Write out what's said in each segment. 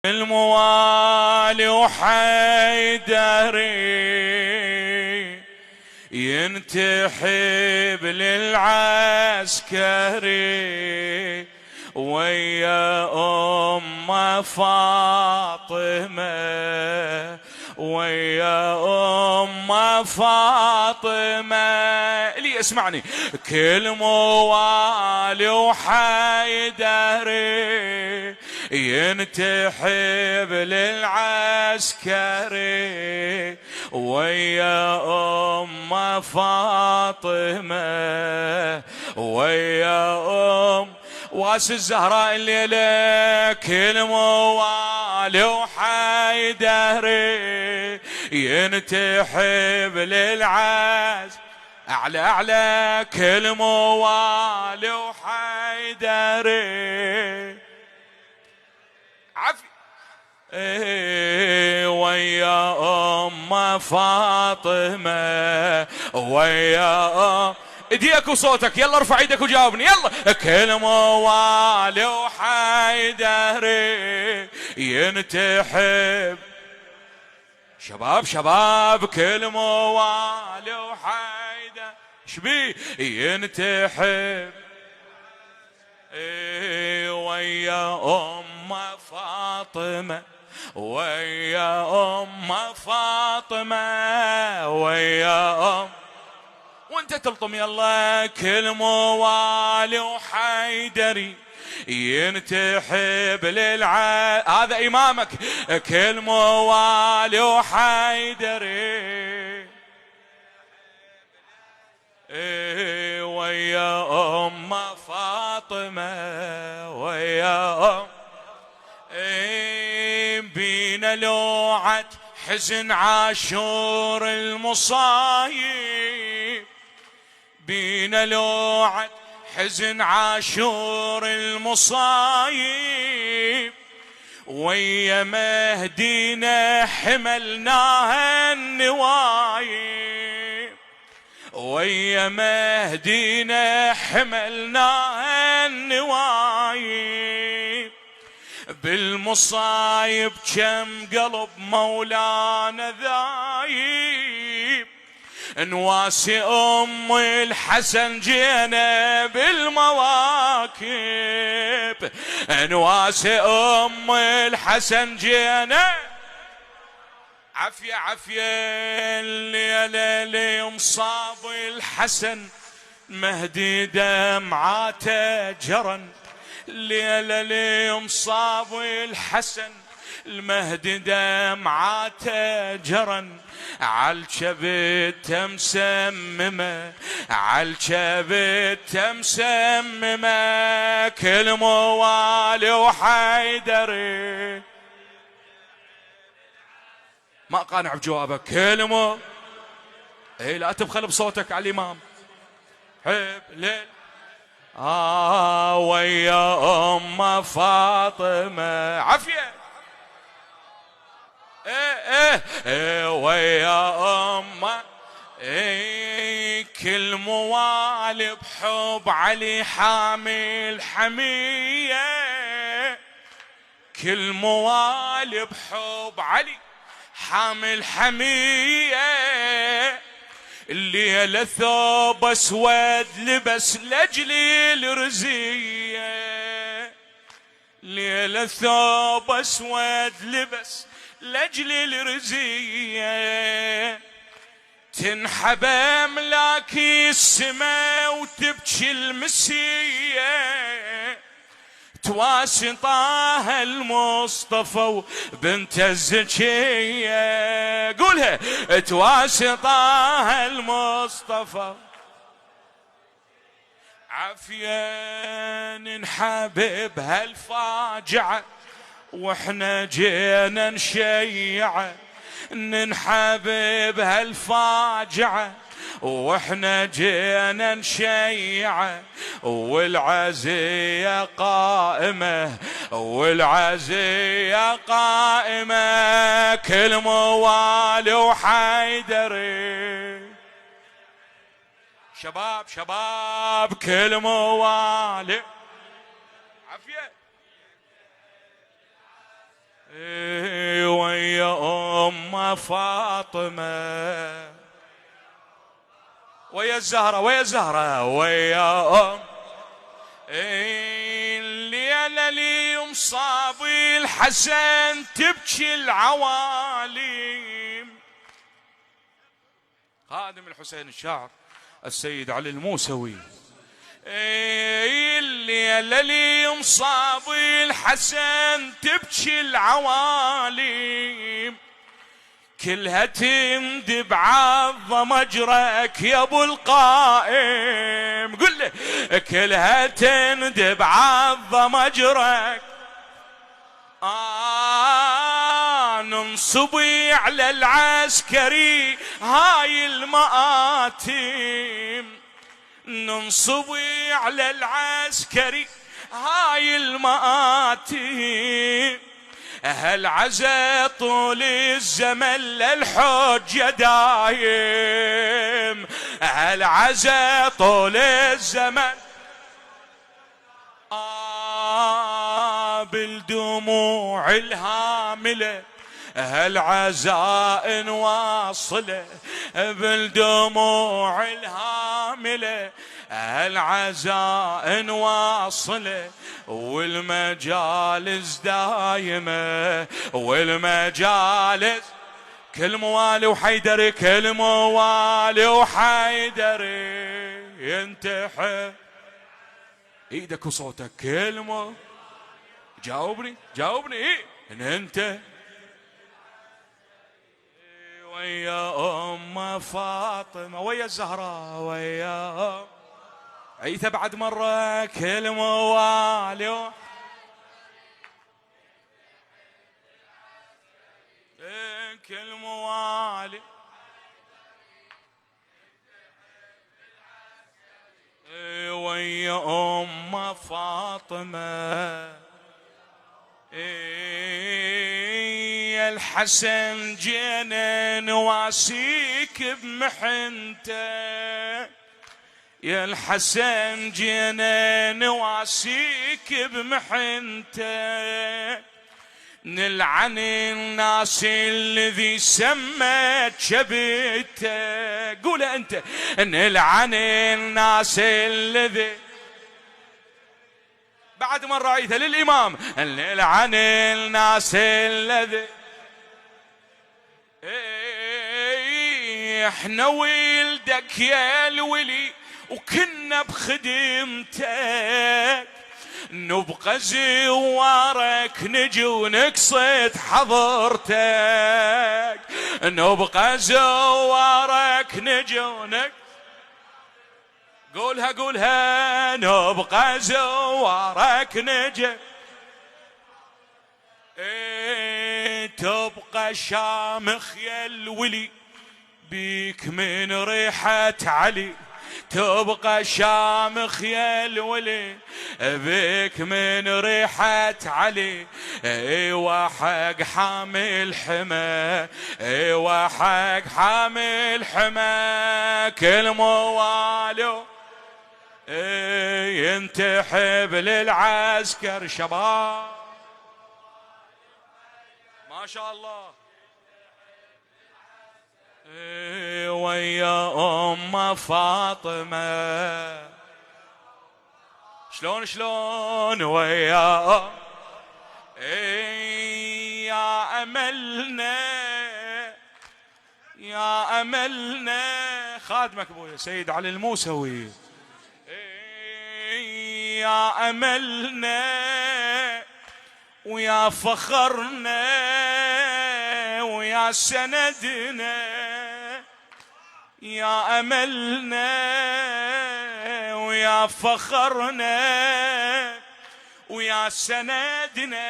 الموالي وحيدري ينتحب للعسكري ويا أم فاطمة ويا أم فاطمة. اللي اسمعني، كل موالي وحيدري ينتحب للعسكري ويا أم فاطمة ويا واس الزهراء الليلة. كل موالي وحيدري ينتحب للعسكري أعلى أعلى. كل موالي وحيدري عفي ويا أم فاطمة ويا ايديك وصوتك، يلا ارفع ايدك وجاوبني يلا. كل موالي وحيدري ينتحب شباب شباب. كل موالي وحيدري شبيه ينتحب ويا أم فاطمة ويا أم فاطمة ويا أم وانت تلطم يلا. كل موالي وحيدري ينتحب هذا إمامك. كل موالي وحيدري ويا أم فاطمة ويا أم بينا لوعة حزن عاشور المصايب بينا لوعة حزن عاشور المصايب ويا مهدينا حملناها النوايب ويا مهدينا حملناها النوايب بالمصايب كم قلب مولانا ذايب نواسي أم الحسن جينا بالمواكب نواسي أم الحسن جينا عافية عافية. الليلة ليوم صاب الحسن مهدي دمعاته جرن الليلة ليوم صاب الحسن المهدي دمعاته جرن عالجبته مسممة عالجبته مسممة. كل موالي وحيدري ما قانع بجوابك. كلمة اي لا تبخل بصوتك على الإمام. حب ليل ويا أم فاطمة عافية ويا أم كل موالي بحب علي حامل حمية كل موالي بحب علي حامل حمية. الليلة ثوب اسود لبس لاجلي الرزية ليلة ثوب اسود لبس لاجلي الرزية تنحب املاكي السما وتبكي المسية تواسطاها المصطفى وبنت الزكية قولها تواسطاها المصطفى عافية ننحب بهالفاجعة واحنا جينا نشيعه ننحب بهالفاجعة واحنا جينا نشيعه والعزية قائمة والعزية قائمة. كل موالي وحيدري شباب شباب كل موالي عافية ويا أم فاطمة ويا الزهرة ويا الزهرة ويا أم الليلة لي مصابي الحسن تبكي العوالم. خادم الحسين الشاعر السيد علي الموسوي. الليلة لي مصابي الحسن تبكي العوالم كلها تندب عظم اجرك يا ابو القائم. قل له كلها تندب عظم اجرك. ننصبي على العسكري هاي المآتم. ننصبي على العسكري هاي المآتم. هالعزا طول الزمن للحجة دايم. هالعزا طول الزمن بالدموع الهاملة هالعزاء نواصله. بالدموع الهاملة هالعزاء نواصله. والمجالس دايمة والمجالس كل موالي وحيدري كل موالي وحيدري ينتحر. ايدك وصوتك كلمة جاوبني جاوبني. ايه انت ويا ام فاطمة ويا الزهراء ويا عيثة بعد مرة كل موالي كل موالي ويا ام فاطمة. يا الحسن جينا نواسيك بمحنته. يا الحسن جينا نواسيك بمحنته. نلعن الناس الذي سمت شبيته. قول انت. نلعن الناس الذي بعد مرة عيثة للإمام. نلعن الناس الذي احنا ولدك يا الولي وكنا بخدمتك. نبقى زوارك نجي ونقصد حضرتك. نبقى زوارك نجي ونقصد. قولها قولها. نبقى زوارك نجي. تبقى شامخ يا الولي بيك من ريحة علي. تبقى شامخ يا الولي بيك من ريحة علي. ايوه حق حامل حما. ايوه حق حامل حما. كل موالو ينتحب للعسكر شباب. ما شاء الله. ويا ام فاطمة شلون شلون ويا يا املنا يا املنا. خادمك ابويا سيد علي الموسوي. يا املنا ويا فخرنا ويا سندنا. يا املنا ويا فخرنا ويا سندنا.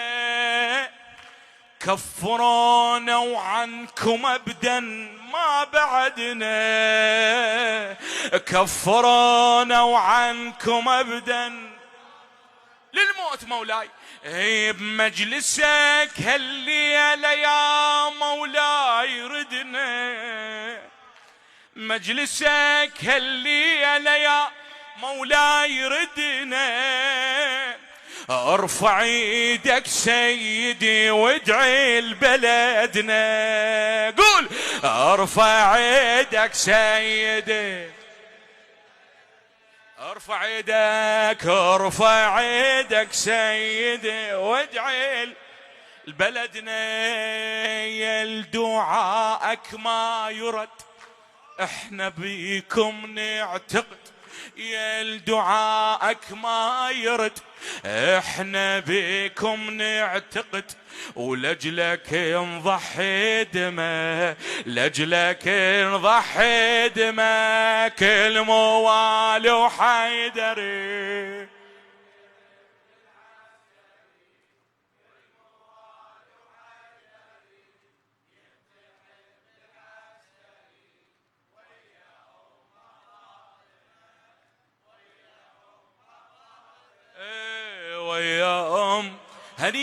كفرونا وعنكم ابدا ما بعدنا. كفرونا وعنكم ابدا للموت مولاي. بمجلسك هالليلة يا مولاي ردنا. مجلسك هالليلة يا مولاي ردنا. ارفع ايدك سيدي وادعي لبلدنا. قول ارفع ايدك سيدي، ارفع ايدك، ارفع ايدك سيدي وادعي لبلدنا. يا دعائك ما يرد احنا بيكم نعتقد، يا دعائك ما يرد احنا بيكم نعتقد، ولجلك نضحي دماء، لجلك نضحي دماء كل موالي وحيدري. ويا هني